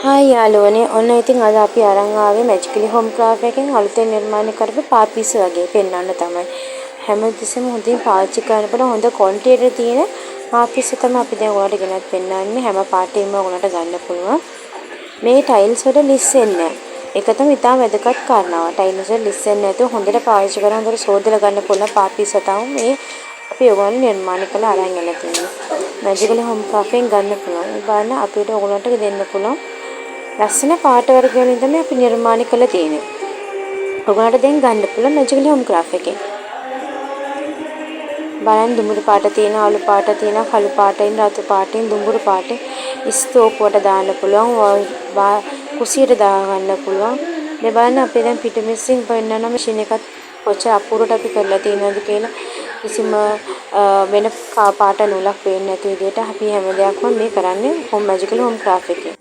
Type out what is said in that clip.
Hi යාළුවනේ ඔන්න ඉතින් අද අපි අරන් ආවේ මැජිකලි හෝම් ක්‍රාෆ්ට් එකෙන් අලුතෙන් නිර්මාණය කරපු පාපීස් වගේ පෙන්වන්න තමයි. හැමතිස්සෙම හොඳින් පාවිච්චි කරන්න පුළුවන් හොඳ ක්වොන්ටිටියට තියෙන පාපීස් තමයි අපි දැන් ඔයාලට ගෙනත් පෙන්වන්නේ. හැම පාටේම ඔයාලට ගන්න පුළුවන්. මේ ටයිල්ස් වල ලිස්සෙන්නේ නැහැ. ඒක තමයි ඉතාම වැදගත් කාරණාව. ටයිල්ස් වල ලිස්සෙන්නේ නැතුව හොඳට පාවිච්චි කරලා හොඳට සෝදලා ගන්න පුළුවන් පාපීස් තමයි මේ අපි ඔයගොල්ලෝ නිර්මාණය කරලා අරන් යලා තියෙන්නේ. මැජිකලි හෝම් ක්‍රාෆ්ට් එකෙන් ගන්න පුළුවන්. ඒ බලන්න අපිට ඔයගොල්ලන්ට දෙන්න පුළුවන්. ලස්සන පාට වර්ග වලින් තමයි අපි නිර්මාණය කරලා තියෙන්නේ. ඔයගොල්ලන්ට දැන් ගන්න පුළුවන් මැජිකලි හෝම් ක්‍රාෆ්ට් එකෙන්. බලන්න දුඹුරු පාට තියෙනවා, අලු පාට තියෙනවා, කළු පාටින්, රතු පාටින්, දුඹුරු පාටින් ස්තූපුවට දාන්න පුළුවන්, කුසියට දාගන්න පුළුවන්. මේ බලන්න අපි දැන් පිටමෙස්සින් පෙන්නන මැෂින් එකත් කොච්චර අපූර්වට අපි කරලා තියෙනවද කියලා. කිසිම වෙන පාට නූලක් පේන්නේ නැති විදිහට අපි හැම දෙයක්ම මේ කරන්නේ මැජිකලි හෝම් ක්‍රාෆ්ට් එකෙන්.